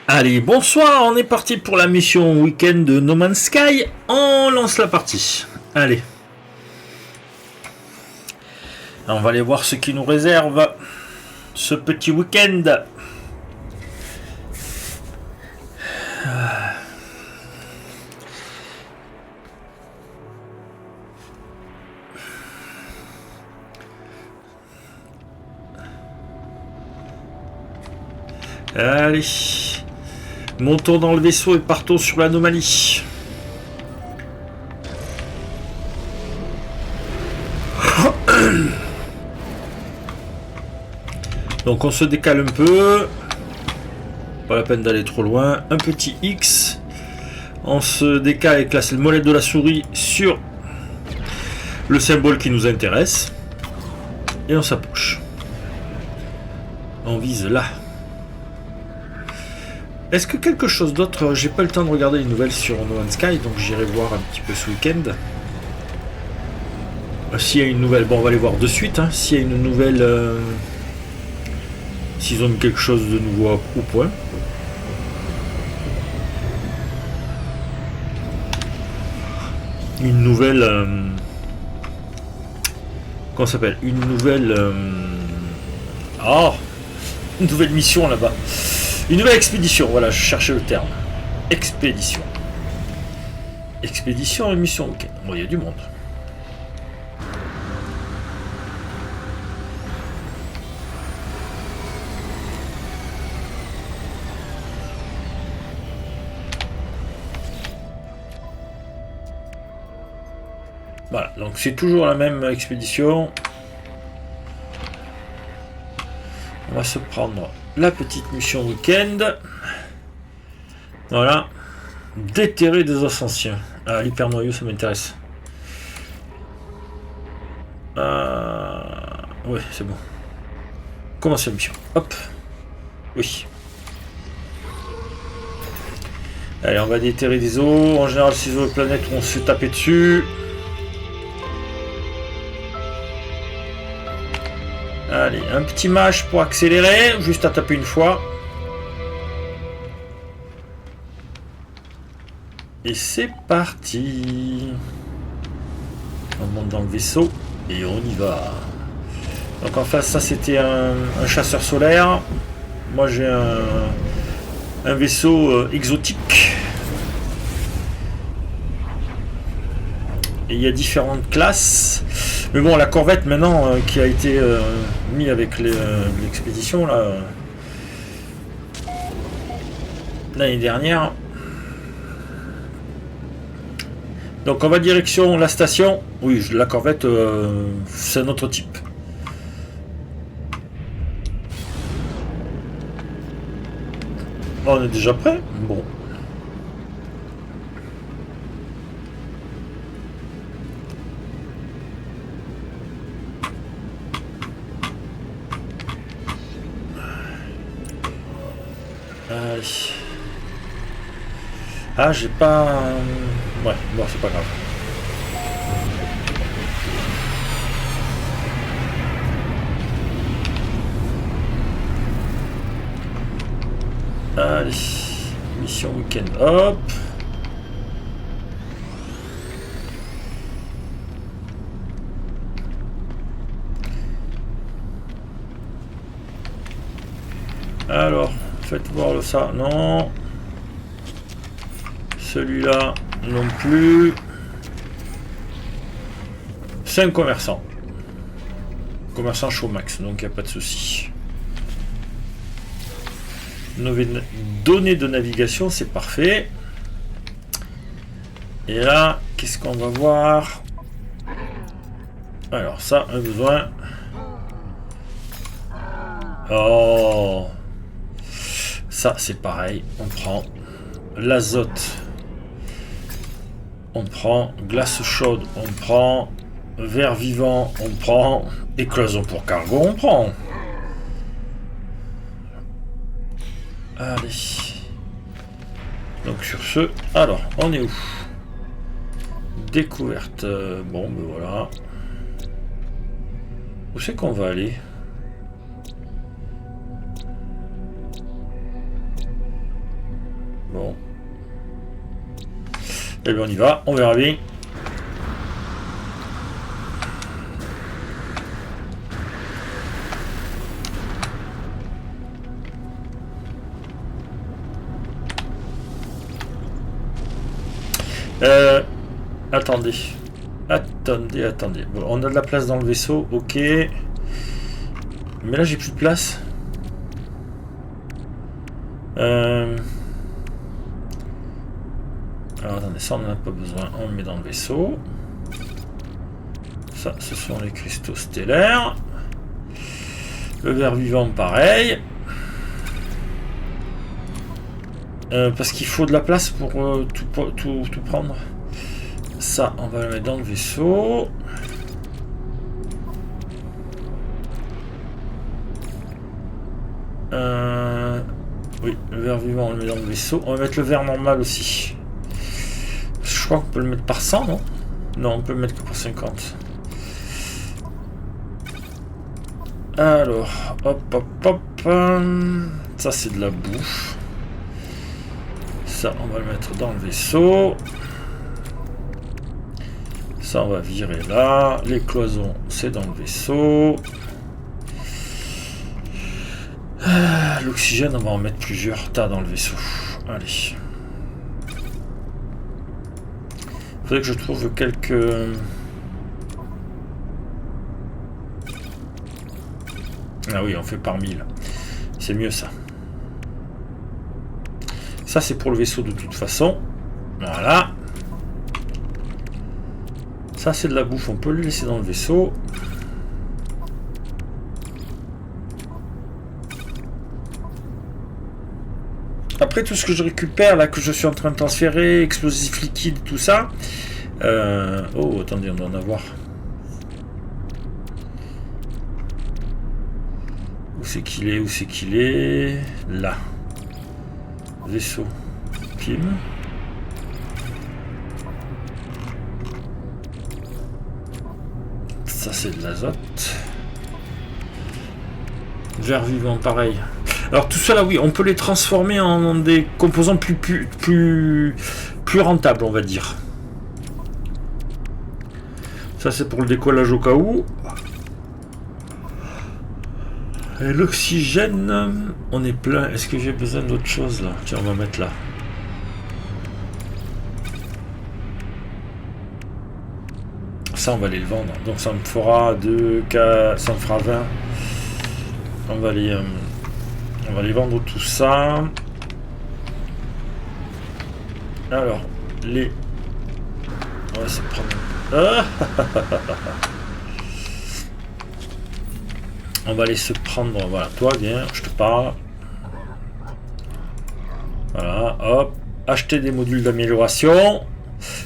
Allez, bonsoir, on est parti pour la mission week-end de No Man's Sky. On lance la partie. Allez. On va aller voir ce qui nous réserve ce petit week-end. Allez. Montons dans le vaisseau et partons sur l'anomalie. Donc on se décale un peu. Pas la peine d'aller trop loin. Un petit X. On se décale avec la molette de la souris sur le symbole qui nous intéresse. Et on s'approche. On vise là. Est-ce que quelque chose d'autre... J'ai pas le temps de regarder les nouvelles sur No Man's Sky, donc j'irai voir un petit peu ce week-end. S'il y a une nouvelle... Bon, on va aller voir de suite. Hein. S'il y a une nouvelle... S'ils ont mis quelque chose de nouveau au point. Une nouvelle... Comment ça s'appelle? Une nouvelle... Oh, une nouvelle mission là-bas. Une nouvelle expédition, voilà, je cherchais le terme. Expédition. Expédition et mission, ok. Bon, il y a du monde. Voilà, donc c'est toujours la même expédition. On va se prendre la petite mission week-end. Voilà. Déterrer des os anciens. Ah, l'hypernoyau, ça m'intéresse. Oui, c'est bon. Commencer la mission. Hop. Oui. Allez, on va déterrer des os. En général, ces os de planètes où on se fait taper dessus. Allez, un petit mâche pour accélérer, juste à taper une fois. Et c'est parti. On monte dans le vaisseau et on y va. Donc en face, ça c'était un chasseur solaire. Moi j'ai un vaisseau exotique. Et il y a différentes classes. Mais bon, la corvette maintenant qui a été mis avec l'expédition là l'année dernière. Donc on va direction la station. Oui, la corvette c'est un autre type. On est déjà prêt? Bon. Allez. Ah, j'ai pas... Ouais, bon, c'est pas grave. Allez. Mission week-end. Hop. Alors... Faites voir ça, non. Celui-là, non plus. 5 commerçants. Commerçants chaud max, donc il n'y a pas de souci. Données de navigation, c'est parfait. Et là, qu'est-ce qu'on va voir? Alors ça, un besoin. Oh, ça c'est pareil, on prend l'azote, on prend glace chaude, on prend verre vivant, on prend éclosion pour cargo, on prend. Allez. Donc sur ce, alors on est où? Découverte. Bon ben voilà. Où c'est qu'on va aller? Bon. Et bien on y va, on verra bien. Attendez. Attendez. Bon, on a de la place dans le vaisseau, ok. Mais là j'ai plus de place. Alors attendez, ça on n'en a pas besoin, on le met dans le vaisseau. Ça, ce sont les cristaux stellaires. Le ver vivant, pareil. Parce qu'il faut de la place pour tout prendre. Ça, on va le mettre dans le vaisseau. Oui, le ver vivant, on le met dans le vaisseau. On va mettre le ver normal aussi. Je crois qu'on peut le mettre par 100, non? Non, on peut le mettre que par 50. Alors, hop. Ça, c'est de la bouffe. Ça, on va le mettre dans le vaisseau. Ça, on va virer là. Les cloisons, c'est dans le vaisseau. L'oxygène, on va en mettre plusieurs tas dans le vaisseau. Allez. Faudrait que je trouve quelques... Ah oui, on fait par 1000. C'est mieux ça. Ça, c'est pour le vaisseau de toute façon. Voilà. Ça, c'est de la bouffe. On peut le laisser dans le vaisseau. Après, tout ce que je récupère, là, que je suis en train de transférer, explosif liquide, tout ça. Oh, attendez, on doit en avoir. Où c'est qu'il est? Là. Vaisseau. Pim. Ça, c'est de l'azote. Ver vivant, pareil. Alors tout ça là, oui, on peut les transformer en des composants plus rentables, on va dire. Ça, c'est pour le décollage au cas où. Et l'oxygène, on est plein. Est-ce que j'ai besoin d'autre chose là? Tiens, on va mettre là. Ça, on va aller le vendre. Donc ça me fera 2K, ça me fera 20. On va les vendre tout ça. Alors, on va se prendre... On va aller se prendre... Voilà, toi, viens, je te parle. Voilà, hop. Acheter des modules d'amélioration.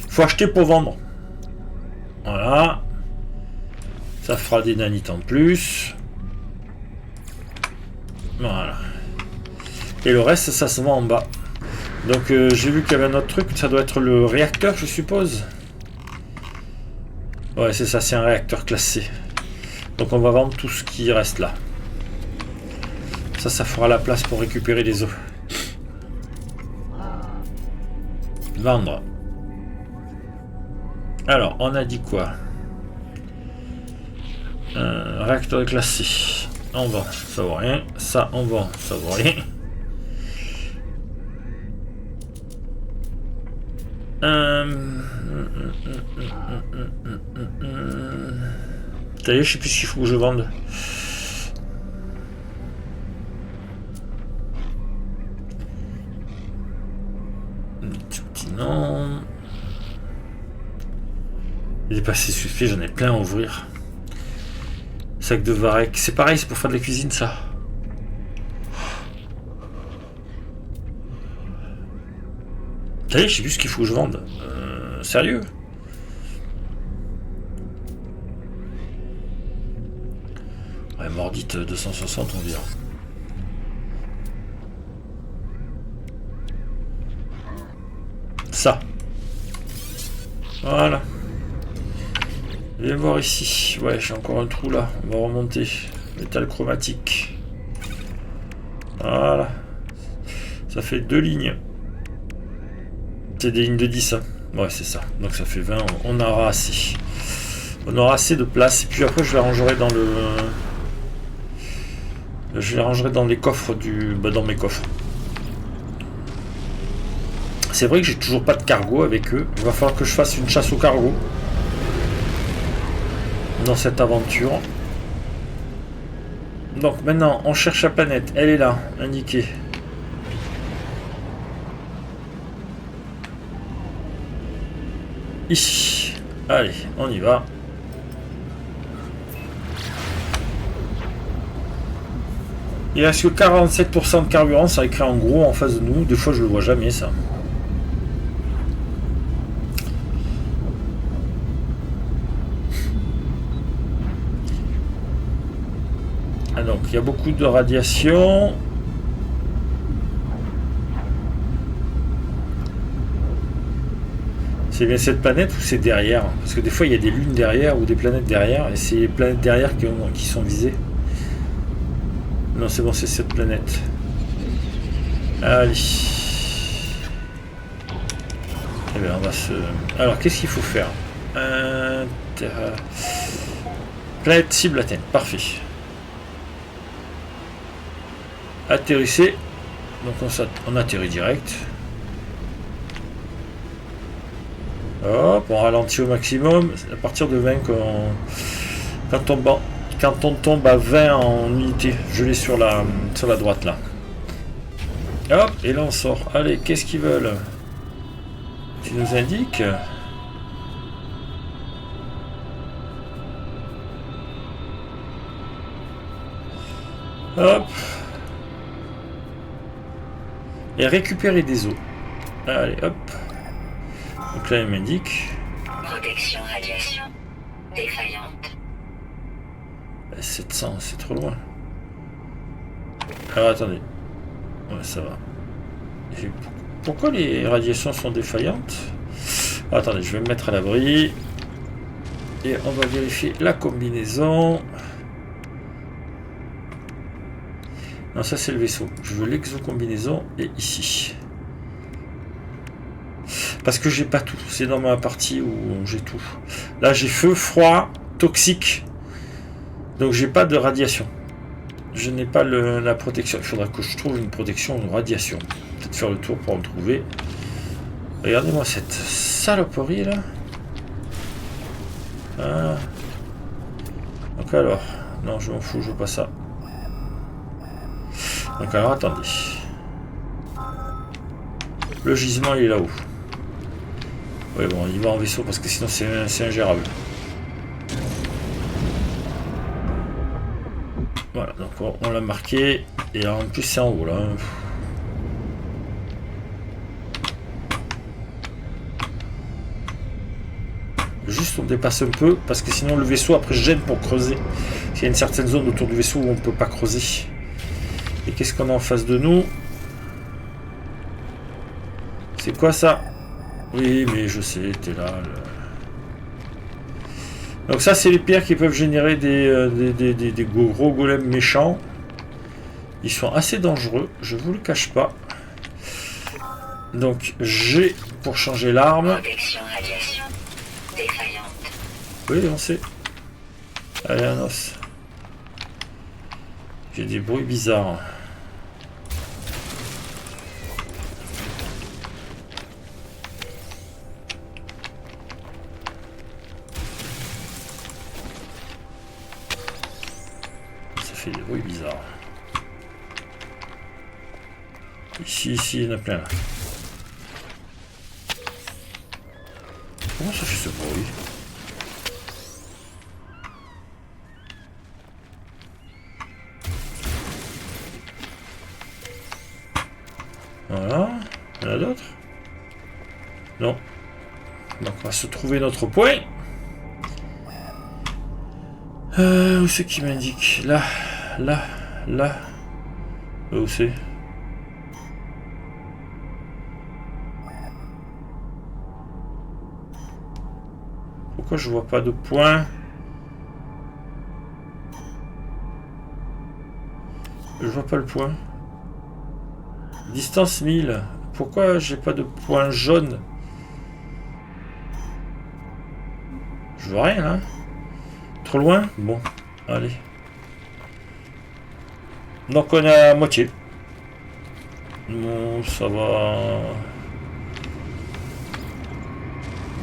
Il faut acheter pour vendre. Voilà. Ça fera des nanites en plus. Voilà. Et le reste, ça se vend en bas. Donc j'ai vu qu'il y avait un autre truc. Ça doit être le réacteur, je suppose. Ouais, c'est ça, c'est un réacteur classé. Donc on va vendre tout ce qui reste là. Ça fera la place pour récupérer les os. Vendre. Alors, on a dit quoi? Réacteur classé. On vend, ça vaut rien. Ça, on vend, ça vaut rien. Ça y est, je sais plus ce qu'il faut que je vende. Non. Il est passé suspect, j'en ai plein à ouvrir. Sac de varech, c'est pareil, c'est pour faire de la cuisine ça. Ça y est, je sais plus ce qu'il faut que je vende. Sérieux? Ouais, mordite 260 on vient. Ça. Voilà. Viens voir ici. Ouais, j'ai encore un trou là. On va remonter. Métal chromatique. Voilà. Ça fait 2 lignes. C'est des lignes de 10, hein. Ouais, c'est ça. Donc ça fait 20, on aura assez. On aura assez de place. Et puis après, je les rangerai dans le... Je les rangerai dans les coffres du... Bah, dans mes coffres. C'est vrai que j'ai toujours pas de cargo avec eux. Il va falloir que je fasse une chasse au cargo. Dans cette aventure. Donc maintenant, on cherche la planète. Elle est là, indiquée. Ici. Allez, on y va. Il reste que 47% de carburant, ça écrit en gros en face de nous. Des fois, je le vois jamais, ça. Ah, donc, il y a beaucoup de radiation. C'est bien cette planète ou c'est derrière? Parce que des fois, il y a des lunes derrière ou des planètes derrière. Et c'est les planètes derrière qui sont visées. Non, c'est bon, c'est cette planète. Allez. Eh bien, on va se... Alors, qu'est-ce qu'il faut faire? Planète cible atteinte. Parfait. Atterrissez. Donc, on atterrit direct. Hop, on ralentit au maximum. À partir de 20, quand on tombe à 20 en unité, je l'ai sur la droite là. Hop, et là on sort. Allez, qu'est-ce qu'ils veulent? Tu nous indiques? Hop. Et récupérer des os. Allez, hop. Donc là, il m'indique. Protection radiation défaillante. 700, c'est trop loin. Alors attendez. Ouais, ça va. Pourquoi les radiations sont défaillantes? Attendez, je vais me mettre à l'abri. Et on va vérifier la combinaison. Non, ça c'est le vaisseau. Je veux l'exo-combinaison et ici. Parce que j'ai pas tout. C'est dans ma partie où j'ai tout. Là, j'ai feu, froid, toxique. Donc, j'ai pas de radiation. Je n'ai pas la protection. Il faudra que je trouve une protection de radiation. Peut-être faire le tour pour en trouver. Regardez-moi cette saloperie là. Ah. Donc alors. Non, je m'en fous, je veux pas ça. Donc alors, attendez. Le gisement, il est là-haut. Ouais, bon, il va en vaisseau parce que sinon c'est ingérable. Voilà, donc on l'a marqué. Et en plus, c'est en haut là. Juste on dépasse un peu parce que sinon le vaisseau après gêne pour creuser. Il y a une certaine zone autour du vaisseau où on ne peut pas creuser. Et qu'est-ce qu'on a en face de nous? C'est quoi ça? Oui, mais je sais, t'es là. Donc ça, c'est les pierres qui peuvent générer des gros golems méchants. Ils sont assez dangereux, je vous le cache pas. Donc j'ai pour changer l'arme. Protection radiation défaillante. Oui, on sait. Allez, un os. J'ai des bruits bizarres. Ça fait des bruits bizarres. Ici, il y en a plein là. Comment ça fait ce bruit? Voilà. Il y en a d'autres? Non. Donc on va se trouver notre point. Où c'est qui m'indique? Là, là, là. Où c'est? Pourquoi je vois pas de point? Je vois pas le point. Distance 1000. pourquoi j'ai pas de point jaune? Je vois rien là. Trop loin? Bon, allez. Donc on est à moitié. Bon, ça va.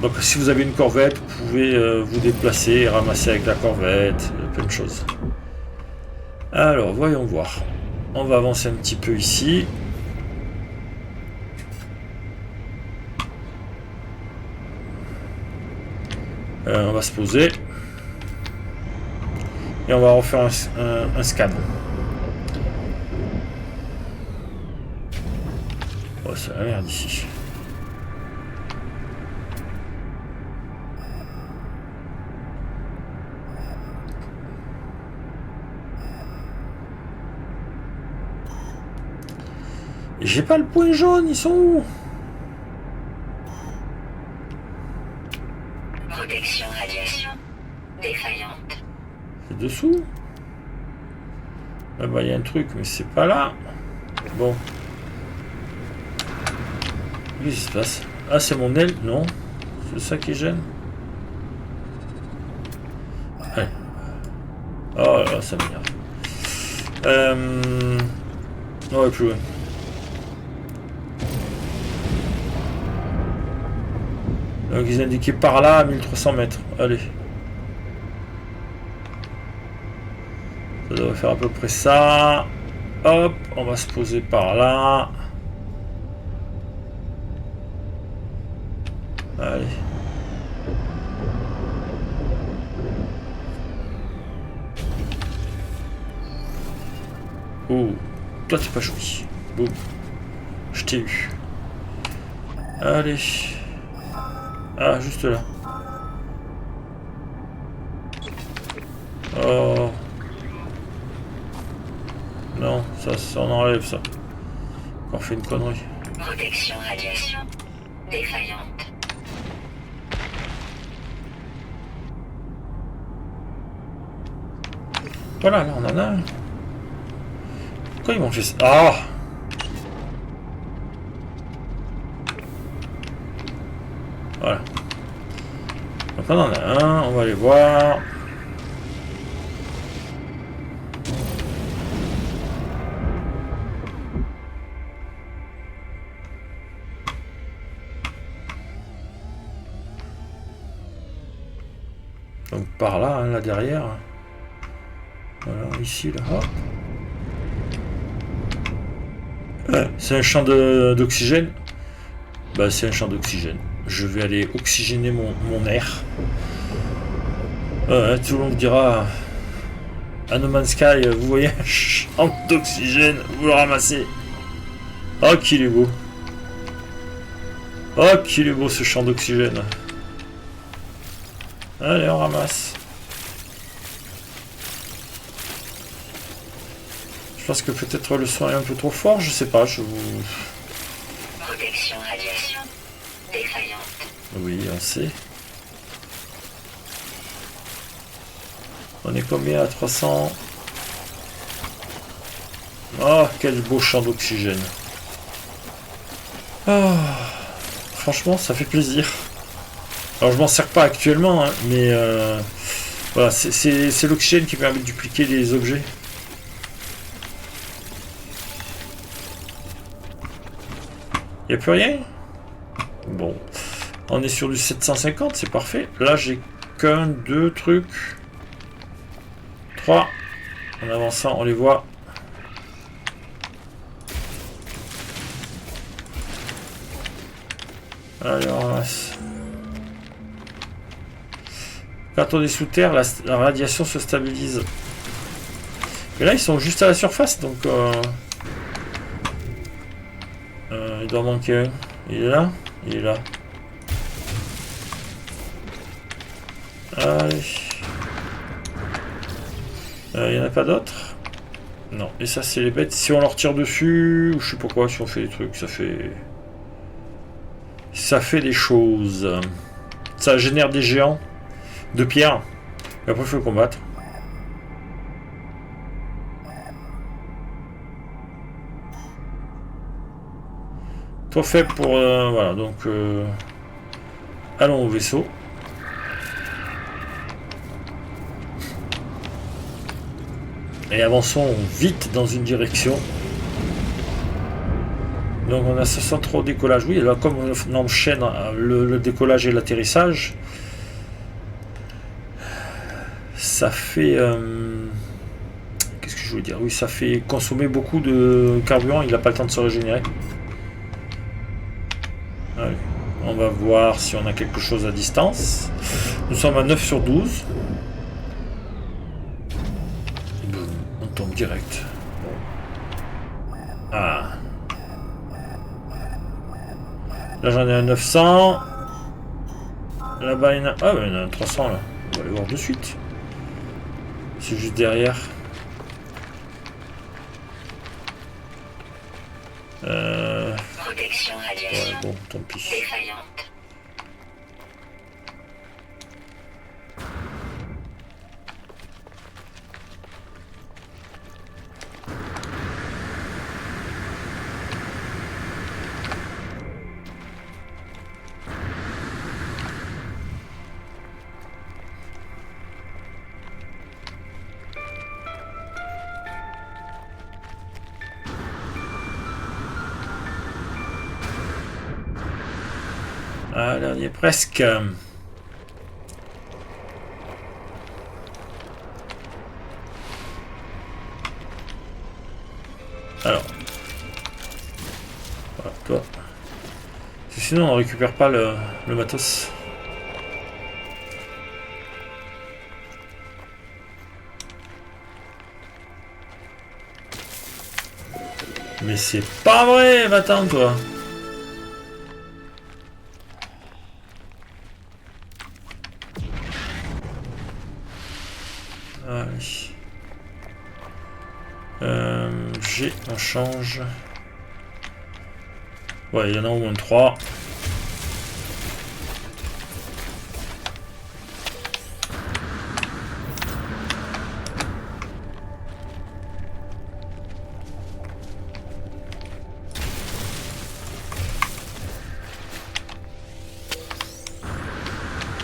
Donc si vous avez une corvette, vous pouvez vous déplacer et ramasser avec la corvette, plein de choses. Alors, voyons voir. On va avancer un petit peu ici. On va se poser. Et on va refaire un scan. Oh, c'est la merde ici. J'ai pas le point jaune, ils sont où? Protection radiation défaillante. C'est dessous? Ah bah il y a un truc, mais c'est pas là. Bon. Qu'est-ce qui se passe? Ah c'est mon aile? Non. C'est ça qui gêne? Ouais. Oh là là, ça m'énerve. Ouais, plus loin. Donc ils indiquaient par là à 1300 mètres. Allez. Ça devrait faire à peu près ça. Hop, on va se poser par là. Allez. Oh, toi t'es pas joli. Boum. Je t'ai eu. Allez. Ah, juste là. Oh. Non, ça on enlève ça. On fait une connerie. Protection radiation défaillante. Voilà, là on en a un. Pourquoi ils m'ont fait ça? Ah! Voilà. Donc on en a un, on va aller voir. Donc par là, hein, là derrière. Voilà, ici, là. Hop. Ouais, c'est un champ d'oxygène. Bah c'est un champ d'oxygène. Je vais aller oxygéner mon air. Tout le monde dira à No Man's Sky, vous voyez un champ d'oxygène, vous le ramassez. Oh qu'il est beau. Oh qu'il est beau ce champ d'oxygène. Allez on ramasse. Je pense que peut-être le son est un peu trop fort, je sais pas, je vous... Protection radiation défaillante. Oui, on sait. On est combien à 300? Oh, quel beau champ d'oxygène. Oh, franchement, ça fait plaisir. Alors, je m'en sers pas actuellement, hein, mais voilà, c'est l'oxygène qui permet de dupliquer les objets. Il n'y a plus rien? Bon. On est sur du 750, c'est parfait. Là, j'ai qu'un, deux trucs. 3. En avançant, on les voit. Allez, on ramasse. Quand on est sous terre, la radiation se stabilise. Mais là, ils sont juste à la surface, donc... il doit manquer un. Il est là? Il est là. Allez. Il n'y en a pas d'autres? Non. Et ça, c'est les bêtes. Si on leur tire dessus, ou je sais pas quoi, si on fait des trucs, ça fait... Ça fait des choses. Ça génère des géants de pierre. Et après, il faut le combattre. Pas fait pour... voilà, donc... allons au vaisseau. Et avançons vite dans une direction. Donc on a 63 au décollage. Oui, là comme on enchaîne le décollage et l'atterrissage, ça fait... qu'est-ce que je voulais dire? Oui, ça fait consommer beaucoup de carburant. Il n'a pas le temps de se régénérer. Allez, on va voir si on a quelque chose à distance. Nous sommes à 9 sur 12. Boum, on tombe direct. Ah. Là j'en ai un 900. Là-bas il y en a... Ah ben il y en a un 300 là. On va aller voir de suite. C'est juste derrière. Protection radiation. Ouais, bon, tant pis. Défaillante. Ah, là, on y est presque. Alors. Voilà, toi. Sinon, on récupère pas le matos. Mais c'est pas vrai, va-t'en, toi. G, on change. Ouais, il y en a au moins 3.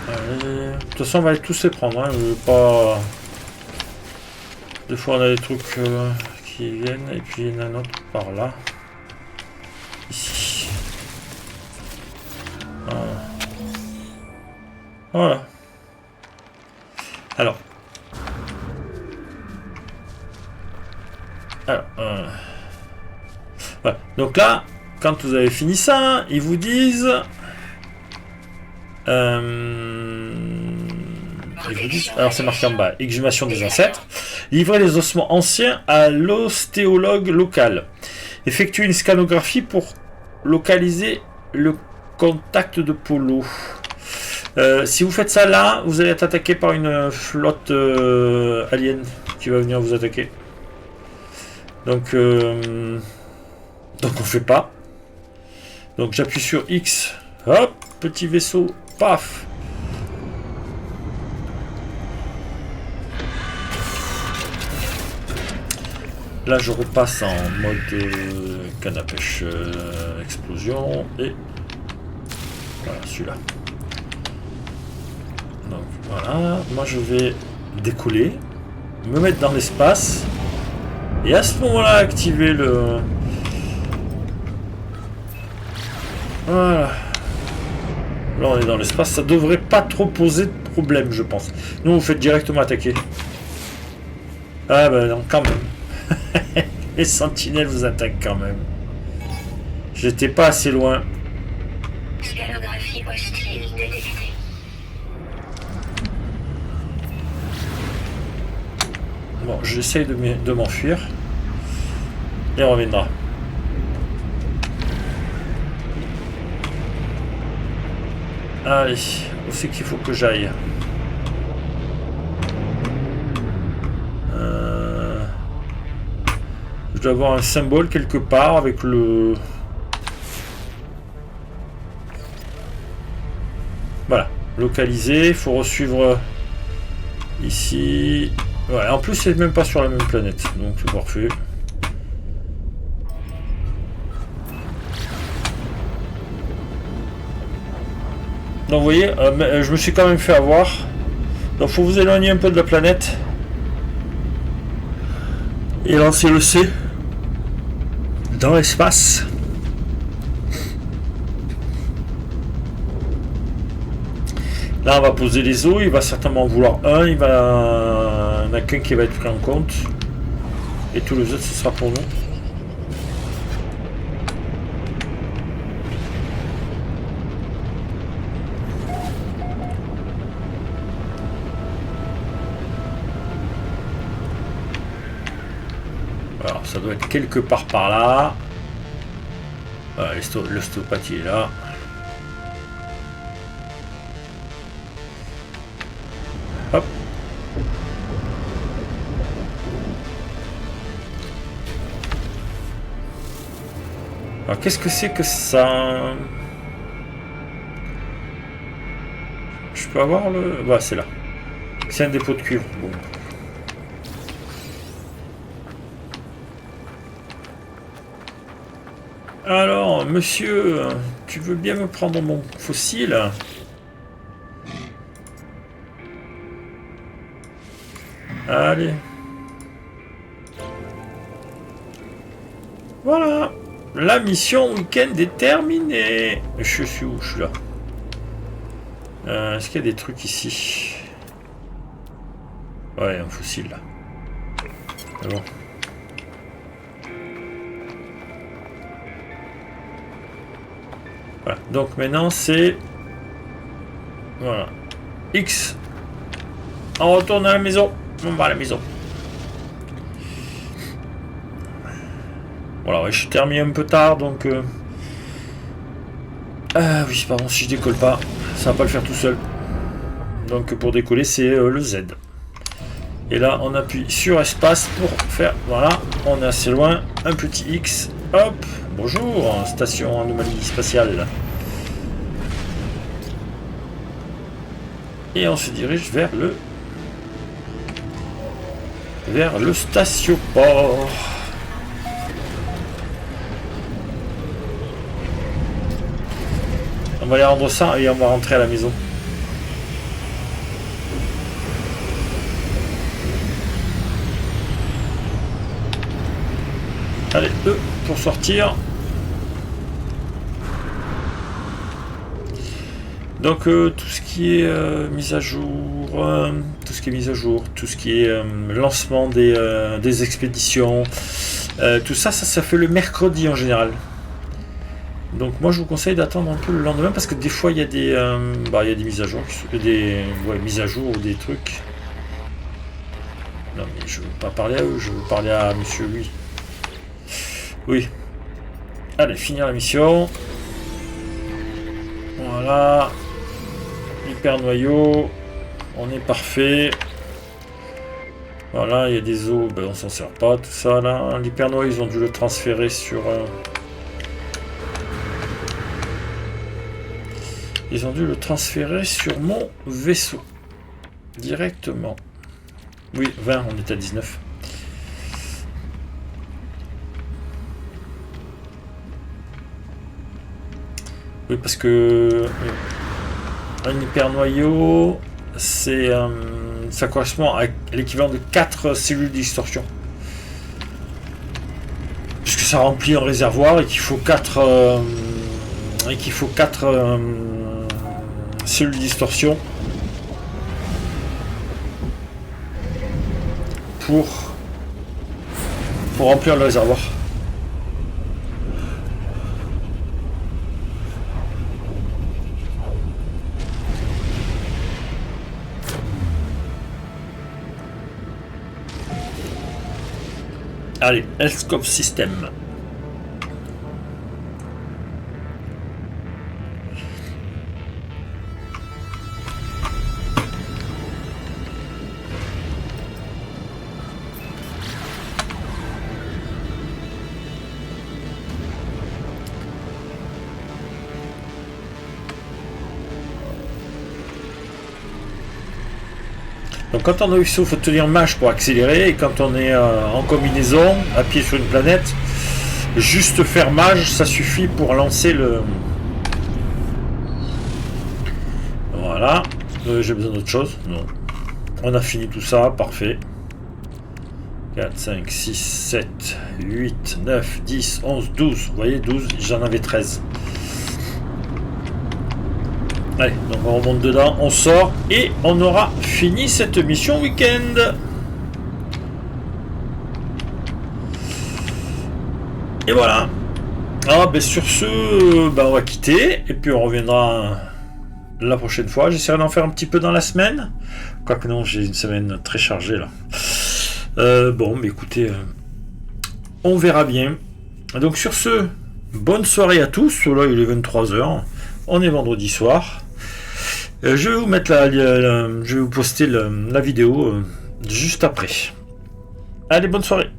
Allez. De toute façon, on va aller tous les prendre. Hein. Je veux pas... Des fois, on a des trucs... qui viennent et puis il y en a un autre par là ici. Voilà. Alors voilà. Donc là quand vous avez fini ça ils vous disent alors c'est marqué en bas, exhumation des ancêtres, livrer les ossements anciens à l'ostéologue local, effectuer une scanographie pour localiser le contact de Polo. Si vous faites ça là, vous allez être attaqué par une flotte alien qui va venir vous attaquer. Donc on fait pas. Donc j'appuie sur X, hop, petit vaisseau, paf. Là je repasse en mode canne à pêche explosion et voilà celui-là. Donc voilà, moi je vais décoller, me mettre dans l'espace et à ce moment-là activer le... Voilà. Là on est dans l'espace, ça devrait pas trop poser de problème je pense. Nous vous faites directement attaquer. Ah ben non, quand même. Les sentinelles vous attaquent quand même. J'étais pas assez loin. Scanographie hostile détectée. Bon, j'essaye de m'enfuir. Et on reviendra. Allez, où c'est qu'il faut que j'aille? Je dois avoir un symbole quelque part avec le... Voilà, localisé, il faut resuivre ici. Ouais, en plus c'est même pas sur la même planète, donc c'est parfait. Donc vous voyez, je me suis quand même fait avoir. Donc faut vous éloigner un peu de la planète. Et lancer le C dans l'espace. Là on va poser les os, il va certainement en vouloir un, il n'y en a qu'un qui va être pris en compte. Et tous les autres ce sera pour nous. Alors ça doit être quelque part par là. Voilà, l'ostéopathie est là. Hop. Alors qu'est-ce que c'est que ça? Je peux avoir le... Voilà, c'est là. C'est un dépôt de cuivre. Bon. Alors, monsieur, tu veux bien me prendre mon fossile? Allez. Voilà. La mission week-end est terminée. Je suis où? Je suis là. Est-ce qu'il y a des trucs ici? Ouais, un fossile là. C'est bon. Voilà. Donc maintenant c'est... Voilà. X. On retourne à la maison. On va à la maison. Voilà, ouais, je suis terminé un peu tard, donc... oui, pardon, si je décolle pas, ça va pas le faire tout seul. Donc pour décoller, c'est le Z. Et là, on appuie sur espace pour faire... Voilà, on est assez loin. Un petit X. Hop. Bonjour, station anomalie spatiale. Et on se dirige vers le statioport. On va aller rendre ça et on va rentrer à la maison. Allez, E pour sortir. Donc tout ce qui est mise à jour, tout ce qui est lancement des expéditions, tout ça, ça fait le mercredi en général. Donc moi je vous conseille d'attendre un peu le lendemain parce que des fois il y a des mises à jour, mises à jour ou des trucs. Non mais je veux pas parler à eux, je veux parler à monsieur lui. Oui. Allez, finir la mission. Voilà. Hyper noyau. On est parfait. Voilà, il y a des os, ben on s'en sert pas, tout ça là. L'hyper noyau, ils ont dû le transférer sur... Ils ont dû le transférer sur mon vaisseau. Directement. Oui, 20, on est à 19. Oui, parce que un hyper noyau, c'est ça correspond à l'équivalent de 4 cellules de distorsion. Puisque ça remplit un réservoir et qu'il faut 4 cellules de distorsion pour remplir le réservoir. Allez, Elscope System. Donc quand on a eu ça, il faut tenir mâche pour accélérer, et quand on est en combinaison, à pied sur une planète, juste faire mage, ça suffit pour lancer Voilà. J'ai besoin d'autre chose. Non. On a fini tout ça, parfait. 4, 5, 6, 7, 8, 9, 10, 11, 12. Vous voyez, 12, j'en avais 13. Allez, donc on remonte dedans, on sort et on aura fini cette mission week-end. Et voilà. Ah, ben sur ce, ben on va quitter et puis on reviendra la prochaine fois. J'essaierai d'en faire un petit peu dans la semaine. Quoique non, j'ai une semaine très chargée là. Bon, mais écoutez, on verra bien. Donc sur ce, bonne soirée à tous. Là, il est 23h. On est vendredi soir. Je vais vous mettre je vais vous poster la vidéo juste après. Allez, bonne soirée.